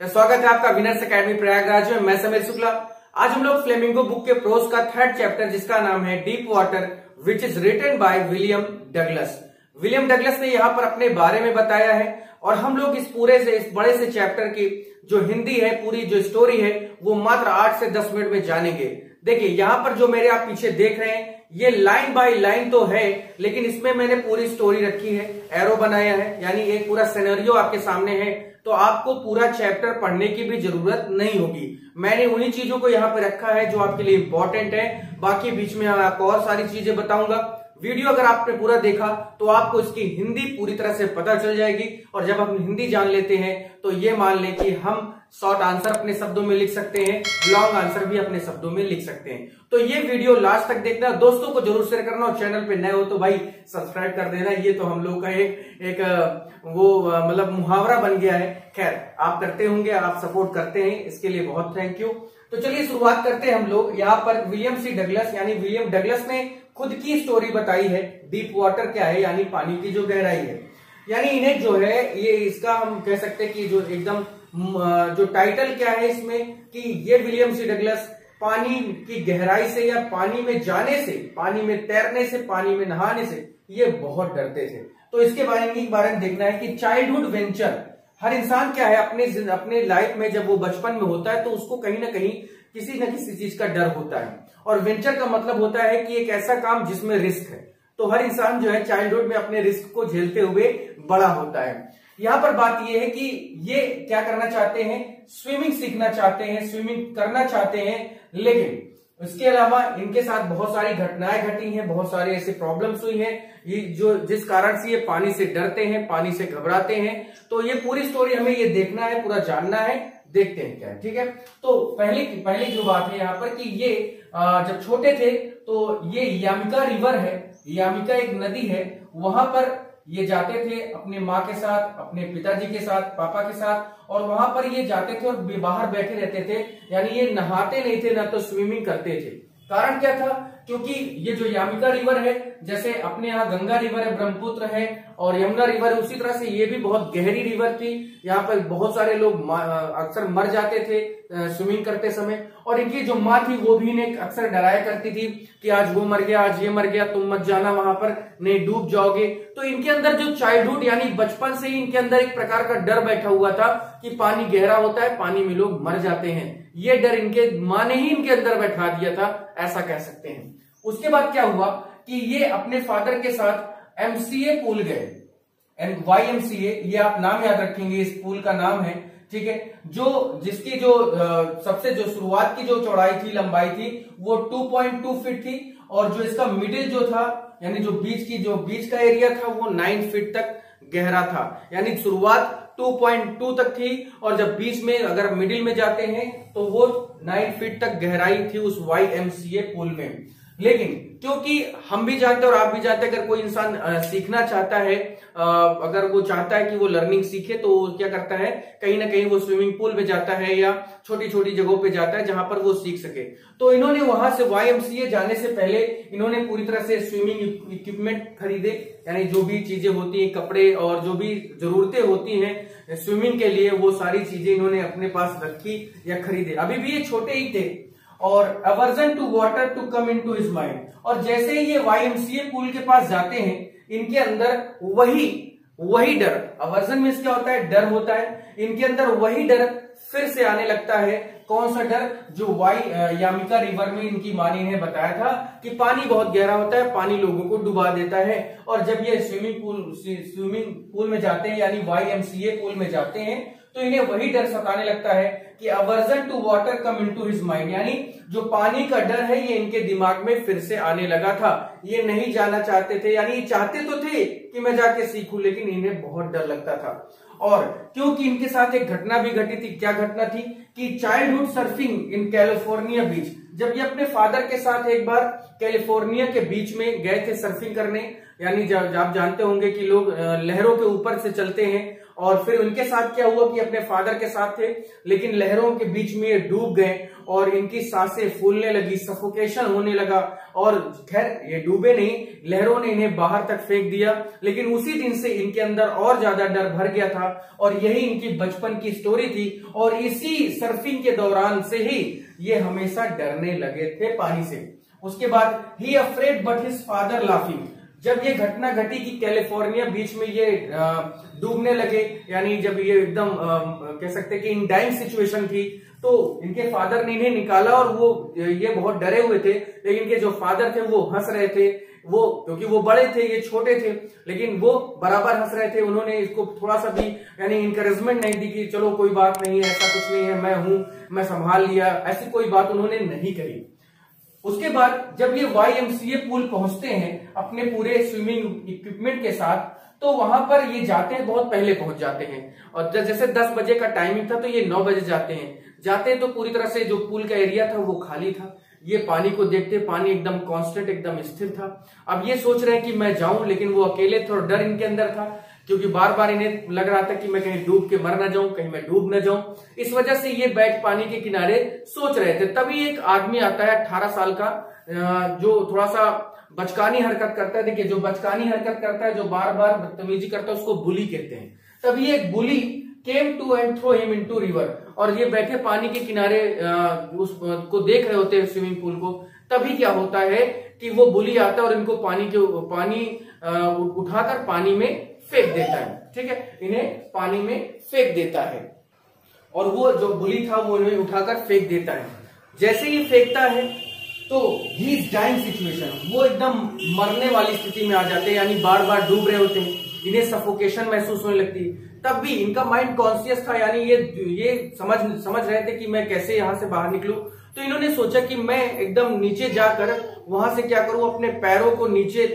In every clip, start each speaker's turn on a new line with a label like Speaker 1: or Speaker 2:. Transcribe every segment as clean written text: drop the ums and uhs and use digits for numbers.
Speaker 1: स्वागत है आपका विनर्स एकेडमी प्रयागराज में। मैं समीर शुक्ला। आज हम लोग फ्लेमिंगो बुक के प्रोज का थर्ड चैप्टर, जिसका नाम है deep water, which is written by William Douglas. William Douglas ने यहाँ पर अपने बारे में बताया है और हम लोग इस बड़े से चैप्टर की जो हिंदी है, पूरी जो स्टोरी है, वो मात्र 8 से 10 मिनट में जानेंगे। देखिए यहाँ पर जो मेरे आप पीछे देख रहे हैं, ये लाइन बाय लाइन तो है, लेकिन इसमें मैंने पूरी स्टोरी रखी है, एरो बनाया है, यानी एक पूरा सिनेरियो आपके सामने है, तो आपको पूरा चैप्टर पढ़ने की भी जरूरत नहीं होगी। मैंने उन्हीं चीजों को यहाँ पे रखा है जो आपके लिए इंपॉर्टेंट है। बाकी बीच में आपको और सारी चीजें बताऊंगा। वीडियो अगर आपने पूरा देखा तो आपको इसकी हिंदी पूरी तरह से पता चल जाएगी, और जब हम हिंदी जान लेते हैं तो ये मान लें कि हम शॉर्ट आंसर अपने शब्दों में लिख सकते हैं, लॉन्ग आंसर भी अपने शब्दों में लिख सकते हैं। तो ये वीडियो लास्ट तक देखना, दोस्तों को जरूर शेयर करना, और चैनल पे नए हो तो भाई सब्सक्राइब कर देना। ये तो हम लोग का एक मतलब मुहावरा बन गया है। खैर, आप करते होंगे, आप सपोर्ट करते हैं, इसके लिए बहुत थैंक यू। तो चलिए शुरुआत करते हैं हम लोग। यहाँ पर विलियम सी डगलस यानी विलियम डगलस ने खुद की स्टोरी बताई है। डीप वाटर क्या है, यानी पानी की जो गहराई है, यानी इन्हें जो है ये इसका हम कह सकते हैं कि जो एकदम जो टाइटल क्या है इसमें, कि ये विलियम सी डगलस पानी की गहराई से या पानी में जाने से, पानी में तैरने से, पानी में नहाने से ये बहुत डरते थे। तो इसके बारे में देखना है कि चाइल्डहुड वेंचर, हर इंसान क्या है अपने लाइफ में जब वो बचपन में होता है तो उसको कहीं ना कहीं किसी न किसी चीज का डर होता है, और वेंचर का मतलब होता है कि एक ऐसा काम जिसमें रिस्क है। तो हर इंसान जो है चाइल्डहुड में अपने रिस्क को झेलते हुए बड़ा होता है। यहां पर बात यह है कि ये क्या करना चाहते हैं, स्विमिंग सीखना चाहते हैं, स्विमिंग करना चाहते हैं, लेकिन इसके अलावा इनके साथ बहुत सारी घटनाएं घटी हैं, बहुत सारे ऐसे प्रॉब्लम्स हुई हैं ये जो जिस कारण से ये पानी से डरते हैं, पानी से घबराते हैं। तो ये पूरी स्टोरी हमें ये देखना है, पूरा जानना है। देखते हैं क्या है, ठीक है। तो पहली जो बात है यहाँ पर कि ये जब छोटे थे तो ये यामिका रिवर है, यामिका एक नदी है, वहां पर ये जाते थे अपने माँ के साथ, अपने पिताजी के साथ, पापा के साथ, और वहां पर ये जाते थे और बाहर बैठे रहते थे, यानी ये नहाते नहीं थे, ना तो स्विमिंग करते थे। कारण क्या था, क्योंकि ये जो यामिका रिवर है, जैसे अपने यहाँ गंगा रिवर है, ब्रह्मपुत्र है और यमुना रिवर है, उसी तरह से ये भी बहुत गहरी रिवर थी। यहाँ पर बहुत सारे लोग अक्सर मर जाते थे स्विमिंग करते समय, और इनकी जो माँ थी वो भी इन्हें अक्सर डराया करती थी कि आज वो मर गया, आज ये मर गया, तुम मत जाना वहां पर, नहीं डूब जाओगे। तो इनके अंदर जो चाइल्डहुड यानी बचपन से ही इनके अंदर एक प्रकार का डर बैठा हुआ था कि पानी गहरा होता है, पानी में लोग मर जाते हैं। ये डर इनके माँ ने ही इनके अंदर बैठा दिया था, ऐसा कह सकते हैं। उसके बाद क्या हुआ कि ये अपने फादर के साथ एमसीए पूल गए, YMCA, ये आप नाम याद रखेंगे, इस पूल का नाम है, ठीक है। जिसकी जो सबसे जो शुरुआत की जो चौड़ाई थी, लंबाई थी, वो 2.2 फीट थी, और जो इसका मिडिल जो था, यानी जो बीच का एरिया था, वो 9 फीट तक गहरा था। यानी शुरुआत 2.2 तक थी, और जब बीच में अगर मिडिल में जाते हैं तो वो 9 फीट तक गहराई थी उस YMCA पूल में। लेकिन क्योंकि हम भी जानते हैं और आप भी जानते हैं, अगर कोई इंसान सीखना चाहता है, अगर वो चाहता है कि वो लर्निंग सीखे, तो वो क्या करता है, कहीं ना कहीं वो स्विमिंग पूल में जाता है या छोटी छोटी जगहों पे जाता है जहां पर वो सीख सके। तो इन्होंने वहां से YMCA जाने से पहले इन्होंने पूरी तरह से स्विमिंग इक्विपमेंट खरीदे, यानी जो भी चीजें होती है, कपड़े और जो भी जरूरतें होती हैं स्विमिंग के लिए, वो सारी चीजें इन्होंने अपने पास रखी या खरीदे। अभी भी ये छोटे ही थे, और aversion to water to come into his mind. और जैसे ही ये YMCA पूल के पास जाते हैं, इनके अंदर वही डर, अवर्जन में क्या होता है, डर होता है, इनके अंदर वही डर फिर से आने लगता है। कौन सा डर, जो यामिका रिवर में इनकी माँ ने इन्हें बताया था कि पानी बहुत गहरा होता है, पानी लोगों को डुबा देता है। और जब ये स्विमिंग पूल में जाते हैं, यानी YMCA पूल में जाते हैं, तो इन्हें वही डर सताने लगता है कि aversion to water come into his mind, यानी जो पानी का डर है ये इनके दिमाग में फिर से आने लगा था। ये नहीं जाना चाहते थे, यानी चाहते तो थे कि मैं जाके सीखूं, लेकिन इन्हें बहुत डर लगता था। और क्योंकि इनके साथ एक घटना भी घटी थी। क्या घटना थी कि चाइल्डहुड सर्फिंग इन कैलिफोर्निया बीच, जब ये अपने फादर के साथ एक बार कैलिफोर्निया के बीच में गए थे सर्फिंग करने, यानी जब आप जानते होंगे कि लोग लहरों के ऊपर से चलते हैं, और फिर उनके साथ क्या हुआ कि अपने फादर के साथ थे, लेकिन लहरों के बीच में ये डूब गए और इनकी सांसें फूलने लगी, सफोकेशन होने लगा। और खैर ये डूबे नहीं, लहरों ने इन्हें बाहर तक फेंक दिया, लेकिन उसी दिन से इनके अंदर और ज्यादा डर भर गया था, और यही इनकी बचपन की स्टोरी थी। और इसी सर्फिंग के दौरान से ही ये हमेशा डरने लगे थे पानी से। उसके बाद he afraid but his father laughing, जब ये घटना घटी कि कैलिफोर्निया बीच में ये डूबने लगे, यानी जब ये एकदम कह सकते हैं कि इन डाइंग सिचुएशन थी, तो इनके फादर ने इन्हें निकाला और वो ये बहुत डरे हुए थे, लेकिन इनके जो फादर थे वो हंस रहे थे, वो क्योंकि वो बड़े थे ये छोटे थे, लेकिन वो बराबर हंस रहे थे। उन्होंने इसको थोड़ा सा भी यानी इंकरेजमेंट नहीं दी कि चलो कोई बात नहीं है, ऐसा कुछ नहीं है, मैं हूं, मैं संभाल लिया, ऐसी कोई बात उन्होंने नहीं कही। उसके बाद जब ये YMCA पूल पहुंचते हैं अपने पूरे स्विमिंग इक्विपमेंट के साथ, तो वहां पर ये जाते हैं, बहुत पहले पहुंच जाते हैं, और जैसे 10 बजे का टाइमिंग था तो ये 9 बजे जाते हैं तो पूरी तरह से जो पूल का एरिया था वो खाली था। ये पानी को देखते, पानी एकदम कांस्टेंट, एकदम स्थिर था। अब ये सोच रहे हैं कि मैं जाऊं, लेकिन वो अकेले थे और डर इनके अंदर था, क्योंकि बार बार इन्हें लग रहा था कि मैं कहीं डूब के मर ना जाऊं, कहीं मैं डूब ना जाऊं। इस वजह से ये बैठ पानी के किनारे सोच रहे थे। तभी एक आदमी आता है 18 साल का, जो थोड़ा सा बचकानी हरकत करता है। देखिए, जो बचकानी हरकत करता है, जो बार बार बदतमीजी करता है, उसको बुली कहते हैं। तभी एक bully came to and throw him into river, और ये बैठे पानी के किनारे उसको देख रहे होते हैं स्विमिंग पूल को। तभी क्या होता है कि वो बुली आता है और इनको पानी उठाकर पानी में फेंक देता है। ठीक है, इन्हें पानी में फेंक देता है, और वो जो बुली था वो इन्हें उठाकर फेंक देता है। जैसे ही फेंकता है तो ही इज डाइंग सिचुएशन, वो एकदम मरने वाली स्थिति में आ जाते हैं, यानी बार बार डूब रहे होते हैं, इन्हें सफोकेशन महसूस होने लगती है। तब भी इनका माइंड कॉन्शियस था, यानी ये समझ रहे थे कि मैं कैसे यहां से बाहर निकलूं। तो इन्होंने सोचा कि मैं एकदम नीचे जाकर वहां से क्या करूं, अपने पैरों को नीचे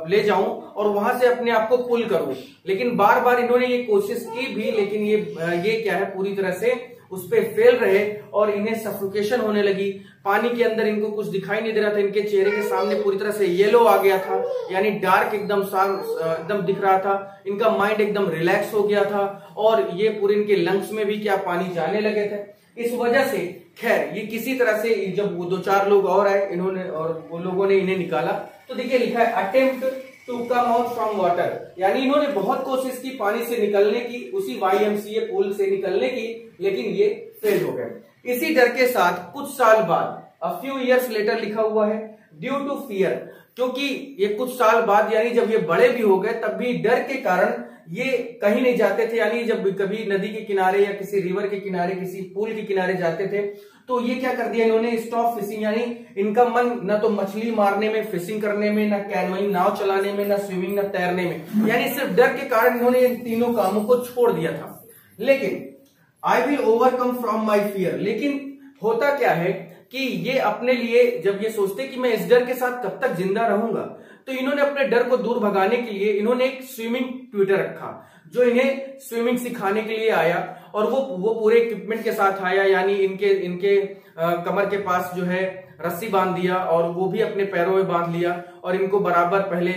Speaker 1: ले जाऊं और वहां से अपने आप को पुल करूं। लेकिन बार बार इन्होंने ये कोशिश की भी, लेकिन ये क्या है, पूरी तरह से उस पे फेल रहे और इन्हें सफोकेशन होने लगी। पानी के अंदर इनको कुछ दिखाई नहीं दे रहा था, इनके चेहरे के सामने पूरी तरह से येलो आ गया था, यानी डार्क एकदम दिख रहा था। इनका माइंड एकदम रिलैक्स हो गया था, और ये पूरे इनके लंग्स में भी क्या पानी जाने लगे थे। इस वजह से खैर ये किसी तरह से, जब वो 2-4 लोग और आए, इन्होंने और वो लोगों ने इन्हें निकाला, तो देखिए लिखा है attempt to come out from water, यानी इन्होंने बहुत कोशिश की पानी से निकलने की, उसी YMCA पूल से निकलने की, लेकिन ये फेल हो गए। इसी डर के साथ कुछ साल बाद, अ फ्यू इयर्स लेटर लिखा हुआ है, ड्यू टू फियर, क्योंकि ये कुछ साल बाद यानी जब ये बड़े भी हो गए, तब भी डर के कारण ये कहीं नहीं जाते थे। यानी जब कभी नदी के किनारे या किसी रिवर के किनारे, किसी पूल के किनारे जाते थे, तो ये क्या कर दिया इन्होंने, स्टॉप फिशिंग, यानी इनका मन न तो मछली मारने में, फिशिंग करने में, न कैनोइंग नाव चलाने में, न स्विमिंग, न तैरने में, यानी सिर्फ डर के कारण इन्होंने इन तीनों कामों को छोड़ दिया था। लेकिन I will overcome from my fear, लेकिन होता क्या है कि ये अपने लिए जब ये सोचते कि मैं इस डर के साथ कब तक जिंदा रहूंगा, तो इन्होंने अपने डर को दूर भगाने के लिए इन्होंने एक स्विमिंग ट्यूटर रखा, जो इन्हें स्विमिंग सिखाने के लिए आया, और वो पूरे इक्विपमेंट के साथ आया, यानी इनके कमर के पास जो है रस्सी बांध दिया, और वो भी अपने पैरों में बांध लिया, और इनको बराबर पहले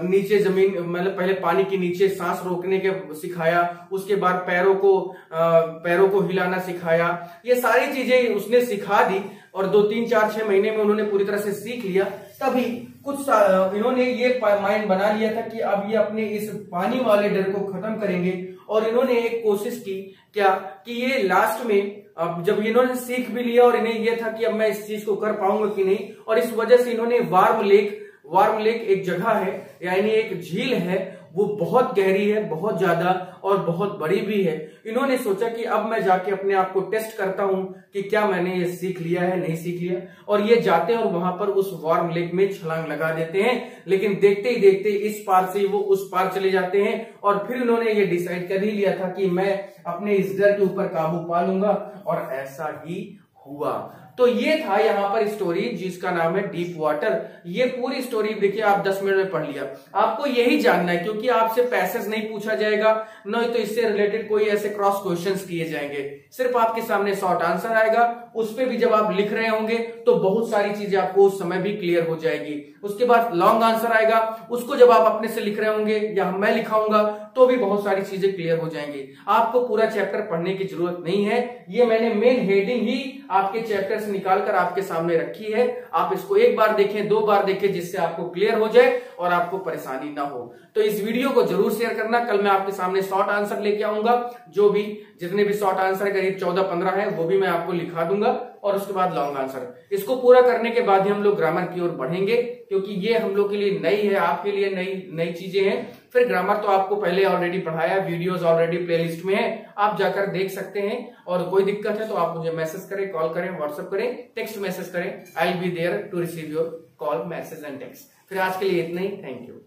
Speaker 1: नीचे जमीन, मतलब पहले पानी के नीचे सांस रोकने के सिखाया, उसके बाद पैरों को हिलाना सिखाया। ये सारी चीजें उसने सिखा दी, और 2-3-4-6 महीने में उन्होंने पूरी तरह से सीख लिया। तभी इन्होंने ये माइंड बना लिया था कि अब ये अपने इस पानी वाले डर को खत्म करेंगे, और इन्होंने एक कोशिश की क्या कि ये लास्ट में, अब जब इन्होंने सीख भी लिया और इन्हें यह था कि अब मैं इस चीज को कर पाऊंगा कि नहीं, और इस वजह से इन्होंने वार्म लेक एक जगह है, यानी एक झील है, वो बहुत गहरी है, बहुत ज्यादा और बहुत बड़ी भी है। इन्होंने सोचा कि अब मैं जाके अपने आप को टेस्ट करता हूं कि क्या मैंने ये सीख लिया है, नहीं सीख लिया, और ये जाते हैं और वहां पर उस वार्म लेक में छलांग लगा देते हैं। लेकिन देखते ही देखते इस पार से वो उस पार चले जाते हैं, और फिर इन्होंने ये डिसाइड कर ही लिया था कि मैं अपने इस डर के ऊपर काबू पा लूंगा, और ऐसा ही हुआ। तो ये था यहाँ पर स्टोरी जिसका नाम है डीप वाटर। ये पूरी स्टोरी देखिए आप 10 मिनट में पढ़ लिया। आपको यही जानना है क्योंकि आपसे पैसेज नहीं पूछा जाएगा, नहीं तो इससे रिलेटेड कोई ऐसे क्रॉस क्वेश्चंस किए जाएंगे। सिर्फ आपके सामने शॉर्ट आंसर आएगा, उस पे भी जब आप लिख रहे होंगे तो बहुत सारी चीजें आपको उस समय भी क्लियर हो जाएगी। उसके बाद लॉन्ग आंसर आएगा, उसको जब आप अपने से लिख रहे होंगे या मैं लिखाऊंगा तो भी बहुत सारी चीजें क्लियर हो जाएंगी। आपको पूरा चैप्टर पढ़ने की जरूरत नहीं है, ये मैंने मेन हेडिंग ही आपके चैप्टर से निकालकर आपके सामने रखी है। आप इसको एक बार देखें, 2 बार देखें, जिससे आपको क्लियर हो जाए और आपको परेशानी ना हो। तो इस वीडियो को जरूर शेयर करना। कल मैं आपके सामने शॉर्ट आंसर लेके आऊंगा, जो भी जितने भी शॉर्ट आंसर करीब 14-15 है वो भी मैं आपको लिखा दूंगा, और उसके बाद लॉन्ग आंसर। इसको पूरा करने के बाद ही हम लोग ग्रामर की ओर बढ़ेंगे, क्योंकि ये हम लोग के लिए नई है, आपके लिए नई चीजें हैं। फिर ग्रामर तो आपको पहले ऑलरेडी पढ़ाया, वीडियोस ऑलरेडी प्लेलिस्ट में है, आप जाकर देख सकते हैं। और कोई दिक्कत है तो आप मुझे मैसेज करें, कॉल करें, व्हाट्सएप करें, टेक्स्ट मैसेज करें। I will be there to receive your call, message and text. फिर आज के लिए इतना ही। Thank you.